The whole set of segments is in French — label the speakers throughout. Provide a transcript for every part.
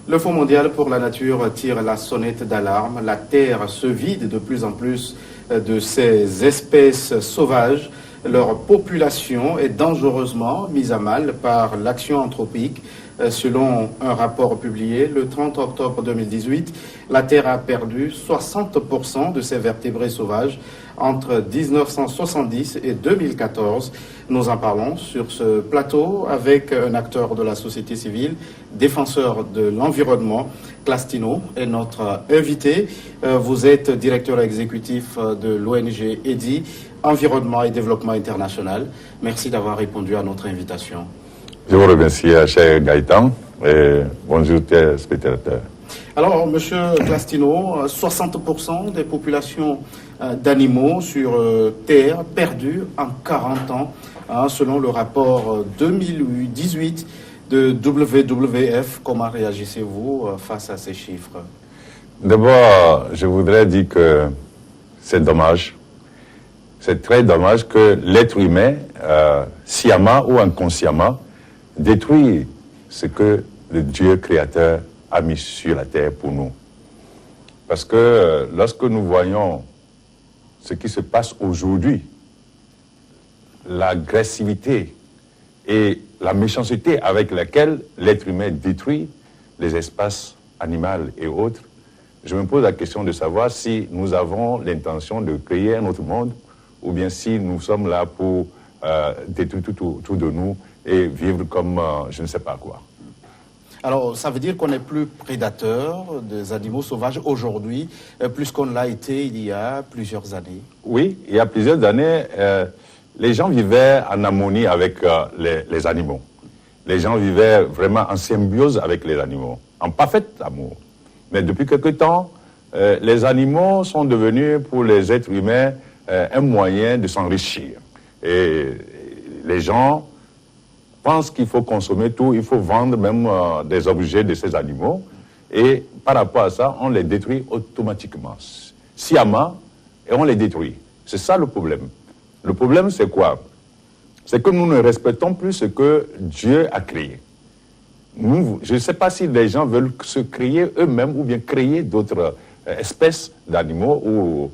Speaker 1: Le Fonds mondial pour la nature tire la sonnette d'alarme. La Terre se vide de plus en plus de ces espèces sauvages. Leur population est dangereusement mise à mal par l'action anthropique. Selon un rapport publié le 30 octobre 2018, la Terre a perdu 60% de ses vertébrés sauvages entre 1970 et 2014. Nous en parlons sur ce plateau avec un acteur de la société civile, défenseur de l'environnement. Clastino est notre invité. Vous êtes directeur exécutif de l'ONG EDI, Environnement et Développement International. Merci d'avoir répondu à notre invitation.
Speaker 2: Je vous remercie, cher Gaëtan, et bonjour, téléspectateurs.
Speaker 1: Alors, Monsieur Clastino, 60% des populations d'animaux sur Terre perdues en 40 ans, selon le rapport 2018 de WWF. Comment réagissez-vous face à ces chiffres?
Speaker 2: D'abord, je voudrais dire que c'est dommage. C'est très dommage que l'être humain, sciemment ou inconsciemment, détruit ce que le Dieu créateur a mis sur la terre pour nous. Parce que lorsque nous voyons ce qui se passe aujourd'hui, l'agressivité et la méchanceté avec laquelle l'être humain détruit les espaces animaux et autres, je me pose la question de savoir si nous avons l'intention de créer un autre monde ou bien si nous sommes là pour détruire tout autour de nous et vivre comme je ne sais pas quoi.
Speaker 1: Alors, ça veut dire qu'on n'est plus prédateur des animaux sauvages aujourd'hui, plus qu'on l'a été il y a plusieurs années?
Speaker 2: Oui, il y a plusieurs années, les gens vivaient en harmonie avec les animaux. Les gens vivaient vraiment en symbiose avec les animaux, en parfait amour. Mais depuis quelque temps, les animaux sont devenus pour les êtres humains un moyen de s'enrichir. Et les gens pensent qu'il faut consommer tout, il faut vendre même des objets de ces animaux. Et par rapport à ça, on les détruit automatiquement, sciemment, et on les détruit. C'est ça le problème. Le problème, c'est quoi? C'est que nous ne respectons plus ce que Dieu a créé. Je ne sais pas si les gens veulent se créer eux-mêmes ou bien créer d'autres espèces d'animaux ou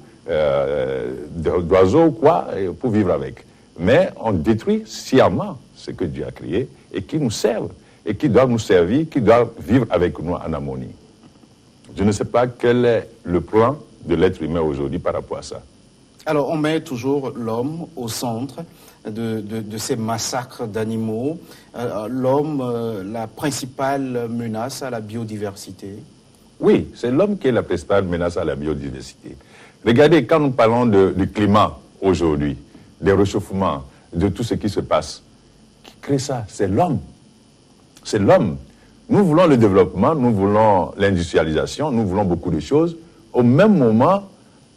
Speaker 2: d'oiseaux ou quoi pour vivre avec. Mais on détruit sciemment ce que Dieu a créé et qui nous servent et qui doivent nous servir, qui doivent vivre avec nous en harmonie. Je ne sais pas quel est le plan de l'être humain aujourd'hui par rapport à ça.
Speaker 1: Alors, on met toujours l'homme au centre de ces massacres d'animaux. L'homme, la principale menace à la biodiversité.
Speaker 2: Oui, c'est l'homme qui est la principale menace à la biodiversité. Regardez, quand nous parlons du climat aujourd'hui, des réchauffements, de tout ce qui se passe, qui crée ça? C'est l'homme. C'est l'homme. Nous voulons le développement, nous voulons l'industrialisation, nous voulons beaucoup de choses. Au même moment,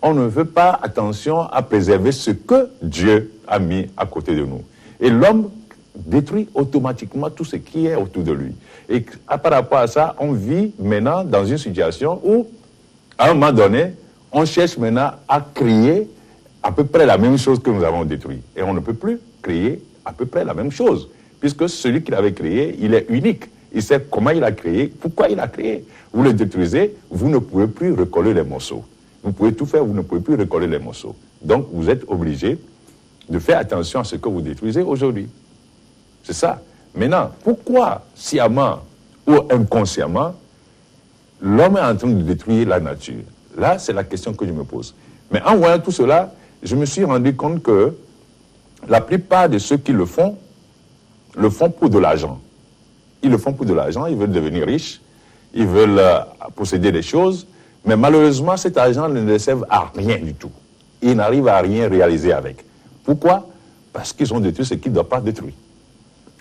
Speaker 2: on ne veut pas attention à préserver ce que Dieu a mis à côté de nous. Et l'homme détruit automatiquement tout ce qui est autour de lui. Et par rapport à ça, on vit maintenant dans une situation où, à un moment donné, on cherche maintenant à créer à peu près la même chose que nous avons détruit. Et on ne peut plus créer à peu près la même chose, puisque celui qui l'avait créé, il est unique. Il sait comment il a créé, pourquoi il a créé. Vous le détruisez, vous ne pouvez plus recoller les morceaux. Vous pouvez tout faire, vous ne pouvez plus recoller les morceaux. Donc, vous êtes obligé de faire attention à ce que vous détruisez aujourd'hui. C'est ça. Maintenant, pourquoi, sciemment ou inconsciemment, l'homme est en train de détruire la nature? Là, c'est la question que je me pose. Mais en voyant tout cela, je me suis rendu compte que la plupart de ceux qui le font pour de l'argent. Ils le font pour de l'argent, ils veulent devenir riches, ils veulent posséder des choses, mais malheureusement, cet argent ne les sert à rien du tout. Ils n'arrivent à rien réaliser avec. Pourquoi? Parce qu'ils ont détruit ce qu'ils ne doivent pas détruire.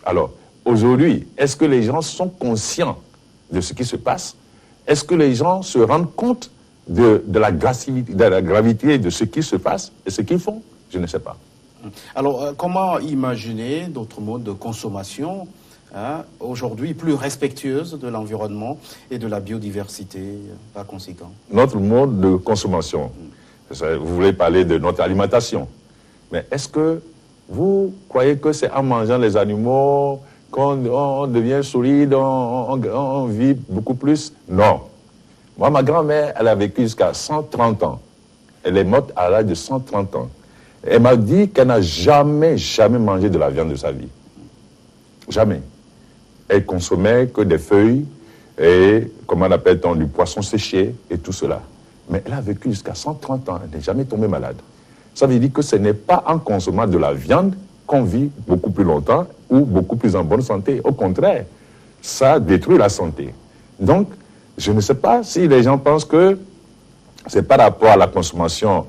Speaker 2: Alors, aujourd'hui, est-ce que les gens sont conscients de ce qui se passe? Est-ce que les gens se rendent compte de la gravité de ce qui se passe et ce qu'ils font? Je ne sais pas.
Speaker 1: Alors, comment imaginer d'autres modes de consommation aujourd'hui plus respectueuses de l'environnement et de la biodiversité par conséquent?
Speaker 2: Notre mode de consommation, vous voulez parler de notre alimentation, mais est-ce que vous croyez que c'est en mangeant les animaux qu'on devient solide, on vit beaucoup plus. Non. Moi, ma grand-mère, elle a vécu jusqu'à 130 ans. Elle est morte à l'âge de 130 ans. Elle m'a dit qu'elle n'a jamais mangé de la viande de sa vie. Jamais. Elle consommait que des feuilles et, comment on appelle-t-on, du poisson séché et tout cela. Mais elle a vécu jusqu'à 130 ans. Elle n'est jamais tombée malade. Ça veut dire que ce n'est pas en consommant de la viande qu'on vit beaucoup plus longtemps ou beaucoup plus en bonne santé. Au contraire, ça détruit la santé. Donc, je ne sais pas si les gens pensent que c'est par rapport à la consommation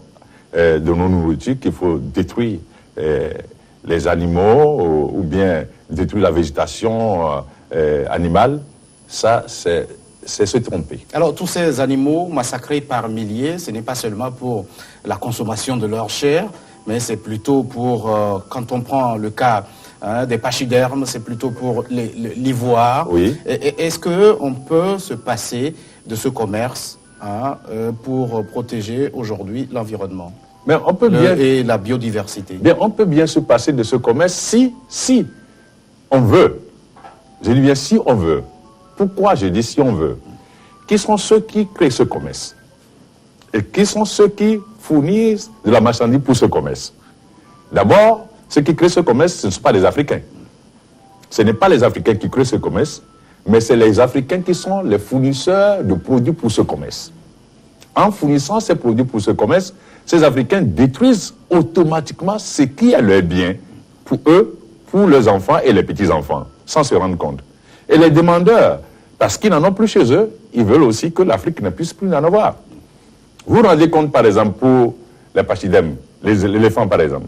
Speaker 2: de nos nourritures qu'il faut détruire les animaux ou bien détruire la végétation animale. Ça, c'est se tromper.
Speaker 1: Alors, tous ces animaux massacrés par milliers, ce n'est pas seulement pour la consommation de leur chair, mais c'est plutôt pour, quand on prend le cas des pachydermes, c'est plutôt pour l'ivoire.
Speaker 2: Oui.
Speaker 1: Est-ce qu'on peut se passer de ce commerce pour protéger aujourd'hui l'environnement et la biodiversité?
Speaker 2: Bien, on peut bien se passer de ce commerce si on veut. Je dis bien si on veut. Pourquoi je dis si on veut? Qui sont ceux qui créent ce commerce? Et qui sont ceux qui fournissent de la marchandise pour ce commerce? D'abord, ceux qui créent ce commerce, ce ne sont pas les Africains. Ce n'est pas les Africains qui créent ce commerce, mais c'est les Africains qui sont les fournisseurs de produits pour ce commerce. En fournissant ces produits pour ce commerce, ces Africains détruisent automatiquement ce qui est leur bien pour eux, pour leurs enfants et les petits-enfants, sans se rendre compte. Et les demandeurs, parce qu'ils n'en ont plus chez eux, ils veulent aussi que l'Afrique ne puisse plus en avoir. Vous vous rendez compte, par exemple, pour les pachydermes, l'éléphant, par exemple.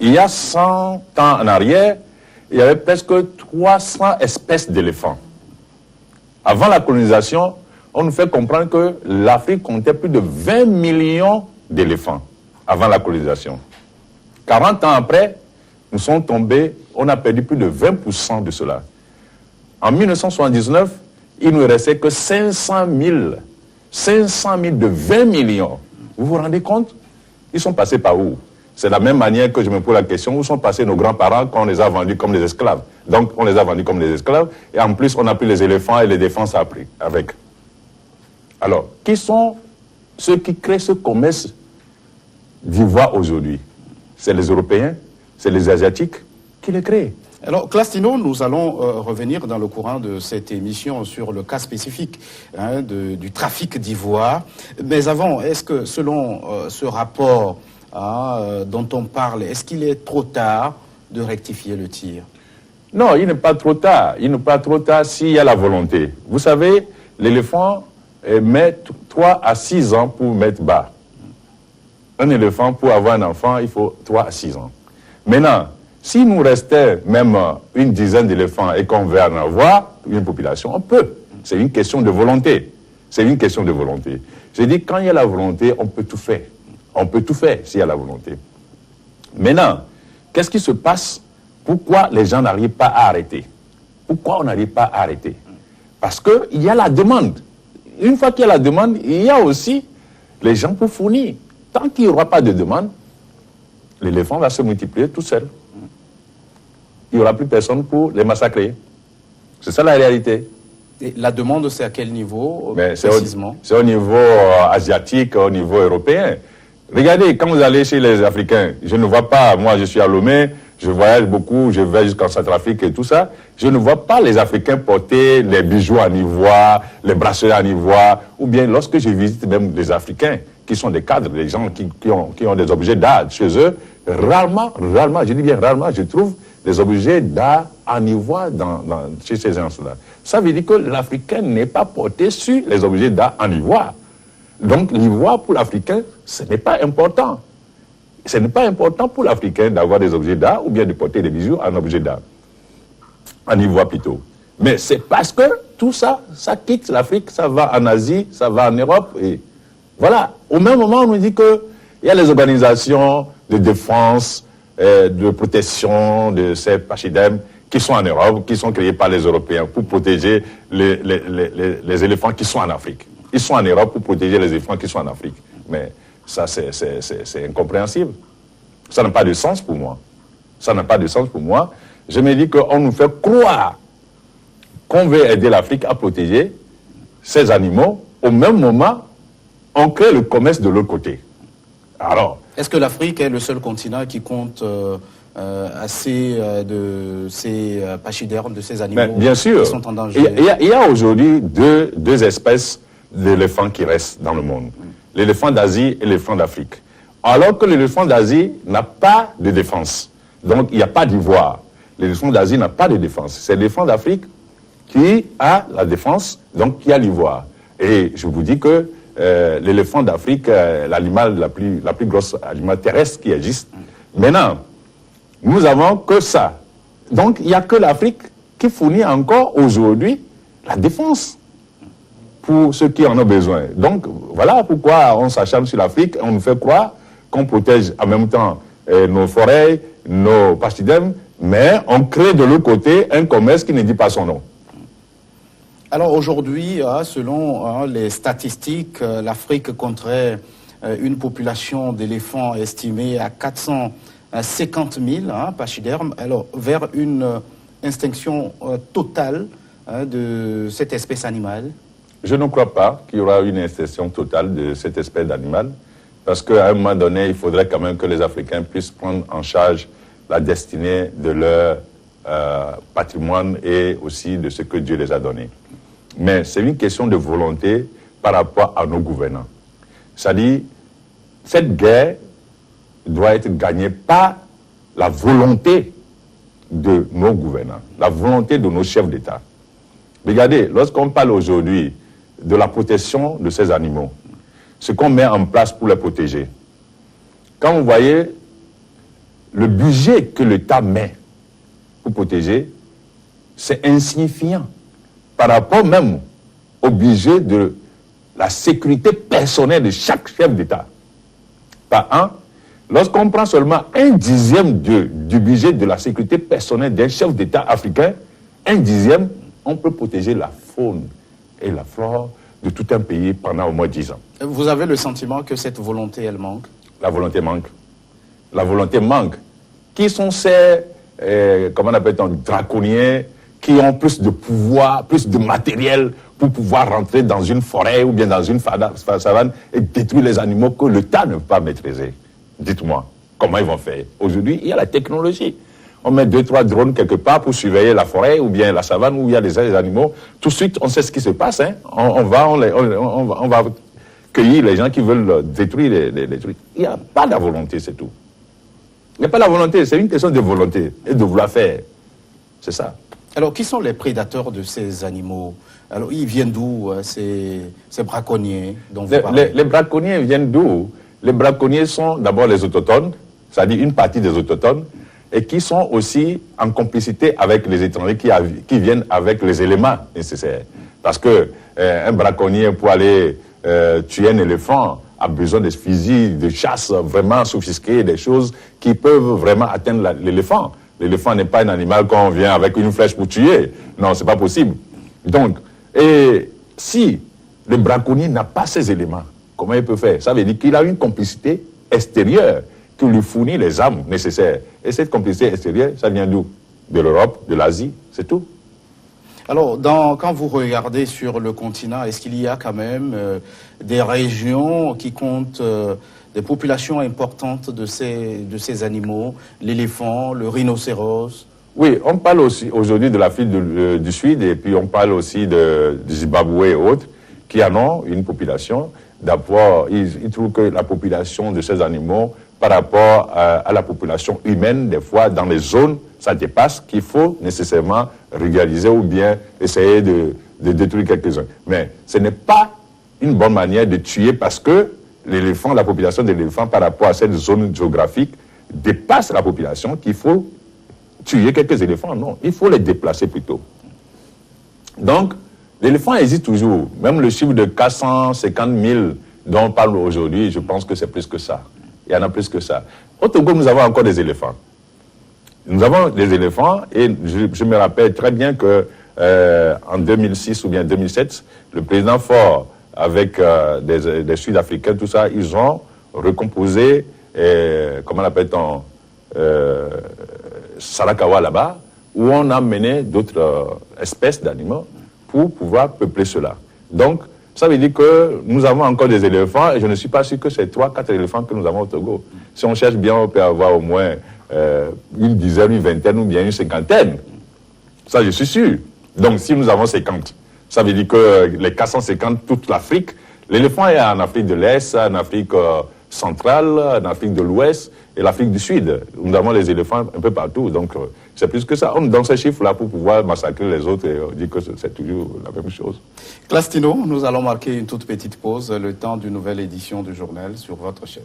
Speaker 2: Il y a 100 ans en arrière, il y avait presque 300 espèces d'éléphants. Avant la colonisation, on nous fait comprendre que l'Afrique comptait plus de 20 millions d'éléphants avant la colonisation. 40 ans après, nous sommes tombés, on a perdu plus de 20% de cela. En 1979, il ne restait que 500 000 de 20 millions. Vous vous rendez compte? Ils sont passés par où? C'est de la même manière que je me pose la question, où sont passés nos grands-parents quand on les a vendus comme des esclaves? Donc, on les a vendus comme des esclaves, et en plus, on a pris les éléphants et les défenses avec. Alors, qui sont ceux qui créent ce commerce d'ivoire aujourd'hui? C'est les Européens, c'est les Asiatiques qui les créent.
Speaker 1: Alors, Clastino, nous allons revenir dans le courant de cette émission sur le cas spécifique du trafic d'ivoire. Mais avant, est-ce que selon ce rapport dont on parle, est-ce qu'il est trop tard de rectifier le tir?
Speaker 2: Non, il n'est pas trop tard. Il n'est pas trop tard s'il y a la volonté. Vous savez, l'éléphant met 3 à 6 ans pour mettre bas. Un éléphant, pour avoir un enfant, il faut 3 à 6 ans. Maintenant, si nous restait même une dizaine d'éléphants et qu'on veut en avoir une population, on peut. C'est une question de volonté. C'est une question de volonté. Je dis, quand il y a la volonté, on peut tout faire. On peut tout faire s'il y a la volonté. Maintenant, qu'est-ce qui se passe? Pourquoi les gens n'arrivent pas à arrêter? Pourquoi on n'arrive pas à arrêter? Parce qu'il y a la demande. Une fois qu'il y a la demande, il y a aussi les gens pour fournir. Tant qu'il n'y aura pas de demande, l'éléphant va se multiplier tout seul. Il n'y aura plus personne pour les massacrer. C'est ça la réalité.
Speaker 1: Et la demande, c'est à quel niveau précisément?
Speaker 2: C'est au niveau asiatique, au niveau européen. Regardez, quand vous allez chez les Africains, je ne vois pas, moi je suis à Lomé, je voyage beaucoup, je vais jusqu'en Centrafrique et tout ça, je ne vois pas les Africains porter les bijoux en ivoire, les bracelets en ivoire, ou bien lorsque je visite même des Africains, qui sont des cadres, des gens qui ont des objets d'art chez eux, rarement, je dis bien rarement, je trouve des objets d'art en ivoire chez ces gens-là. Ça veut dire que l'Africain n'est pas porté sur les objets d'art en ivoire. Donc l'ivoire pour l'Africain, ce n'est pas important. Ce n'est pas important pour l'Africain d'avoir des objets d'art ou bien de porter des bijoux en objet d'art. En ivoire plutôt. Mais c'est parce que tout ça, ça quitte l'Afrique, ça va en Asie, ça va en Europe. Et voilà. Au même moment, on nous dit qu'il y a les organisations de défense, de protection de ces pachydermes qui sont en Europe, qui sont créés par les Européens pour protéger les éléphants qui sont en Afrique. Ils sont en Europe pour protéger les éléphants qui sont en Afrique. Mais ça, c'est incompréhensible. Ça n'a pas de sens pour moi. Ça n'a pas de sens pour moi. Je me dis qu'on nous fait croire qu'on veut aider l'Afrique à protéger ces animaux. Au même moment, on crée le commerce de l'autre côté. Alors,
Speaker 1: est-ce que l'Afrique est le seul continent qui compte assez de ces pachydermes, de ces animaux
Speaker 2: bien sûr,
Speaker 1: qui sont en danger?
Speaker 2: Il y a aujourd'hui deux espèces d'éléphants qui restent dans le monde. L'éléphant d'Asie et l'éléphant d'Afrique. Alors que l'éléphant d'Asie n'a pas de défense. Donc, il n'y a pas d'ivoire. L'éléphant d'Asie n'a pas de défense. C'est l'éléphant d'Afrique qui a la défense, donc qui a l'ivoire. Et je vous dis que l'éléphant d'Afrique, l'animal, la plus grosse animal terrestre qui existe. Maintenant, nous avons que ça. Donc, il n'y a que l'Afrique qui fournit encore aujourd'hui la défense pour ceux qui en ont besoin. Donc, voilà pourquoi on s'acharne sur l'Afrique, on nous fait croire qu'on protège en même temps nos forêts, nos pachydermes, mais on crée de l'autre côté un commerce qui ne dit pas son nom.
Speaker 1: Alors aujourd'hui, selon les statistiques, l'Afrique compterait une population d'éléphants estimée à 450 000 pachydermes, alors vers une extinction totale de cette espèce animale.
Speaker 2: Je ne crois pas qu'il y aura une extinction totale de cette espèce d'animal, parce qu'à un moment donné, il faudrait quand même que les Africains puissent prendre en charge la destinée de leur patrimoine et aussi de ce que Dieu les a donné. Mais c'est une question de volonté par rapport à nos gouvernants. C'est-à-dire, cette guerre doit être gagnée par la volonté de nos gouvernants, la volonté de nos chefs d'État. Regardez, lorsqu'on parle aujourd'hui de la protection de ces animaux, ce qu'on met en place pour les protéger, quand vous voyez le budget que l'État met pour protéger, c'est insignifiant par rapport même au budget de la sécurité personnelle de chaque chef d'État. Par an, lorsqu'on prend seulement 1/10 du budget de la sécurité personnelle d'un chef d'État africain, 1/10, on peut protéger la faune et la flore de tout un pays pendant au moins 10 ans.
Speaker 1: Vous avez le sentiment que cette volonté, elle manque?
Speaker 2: La volonté manque. La volonté manque. Qui sont ces, comment on appelle-t-on, draconiens qui ont plus de pouvoir, plus de matériel pour pouvoir rentrer dans une forêt ou bien dans une savane et détruire les animaux que l'État ne peut pas maîtriser? Dites-moi, comment ils vont faire? Aujourd'hui, il y a la technologie. On met 2-3 drones quelque part pour surveiller la forêt ou bien la savane où il y a des animaux. Tout de suite, on sait ce qui se passe. Hein? On va cueillir les gens qui veulent détruire les trucs. Il n'y a pas la volonté, c'est tout. Il n'y a pas la volonté, c'est une question de volonté et de vouloir faire. C'est ça.
Speaker 1: Alors, qui sont les prédateurs de ces animaux? Alors, ils viennent d'où, ces braconniers dont vous parlez?
Speaker 2: Les braconniers viennent d'où? Les braconniers sont d'abord les autochtones, c'est-à-dire une partie des autochtones, et qui sont aussi en complicité avec les étrangers qui viennent avec les éléments nécessaires. Parce que un braconnier, pour aller tuer un éléphant, a besoin de fusils de chasse vraiment sophistiqués, des choses qui peuvent vraiment atteindre l'éléphant. L'éléphant n'est pas un animal qu'on vient avec une flèche pour tuer. Non, c'est pas possible. Donc, et si le braconnier n'a pas ces éléments, comment il peut faire? Ça veut dire qu'il a une complicité extérieure qui lui fournit les armes nécessaires. Et cette complicité extérieure, ça vient d'où? De l'Europe, de l'Asie, c'est tout.
Speaker 1: Alors, quand vous regardez sur le continent, est-ce qu'il y a quand même des régions qui comptent des populations importantes de ces animaux, l'éléphant, le rhinocéros?
Speaker 2: Oui, on parle aussi aujourd'hui de l'Afrique du Sud et puis on parle aussi du Zimbabwe et autres qui en ont une population. D'abord, ils trouvent que la population de ces animaux par rapport à la population humaine, des fois dans les zones, ça dépasse qu'il faut nécessairement régulariser ou bien essayer de détruire quelques-uns. Mais ce n'est pas une bonne manière de tuer parce que l'éléphant, la population de l'éléphant par rapport à cette zone géographique dépasse la population qu'il faut tuer quelques éléphants. Non, il faut les déplacer plutôt. Donc, l'éléphant existe toujours. Même le chiffre de 450 000 dont on parle aujourd'hui, je pense que c'est plus que ça. Il y en a plus que ça. Au Togo, nous avons encore des éléphants. Nous avons des éléphants et je me rappelle très bien que en 2006 ou bien 2007, le président Faure, avec des Sud-Africains, tout ça, ils ont recomposé, comment l'appelle-t-on, Sarakawa là-bas, où on a mené d'autres espèces d'animaux pour pouvoir peupler cela. Donc, ça veut dire que nous avons encore des éléphants et je ne suis pas sûr que c'est 3-4 éléphants que nous avons au Togo. Si on cherche bien, on peut avoir au moins une dizaine, une vingtaine ou bien une cinquantaine. Ça, je suis sûr. Donc, si nous avons 50, ça veut dire que les 450, toute l'Afrique, l'éléphant est en Afrique de l'Est, en Afrique centrale, en Afrique de l'Ouest et l'Afrique du Sud. Nous avons les éléphants un peu partout. Donc, c'est plus que ça. On donne ces chiffres-là pour pouvoir massacrer les autres et dire que c'est toujours la même chose.
Speaker 1: Classe Tino, nous allons marquer une toute petite pause, le temps d'une nouvelle édition du journal sur votre chaîne.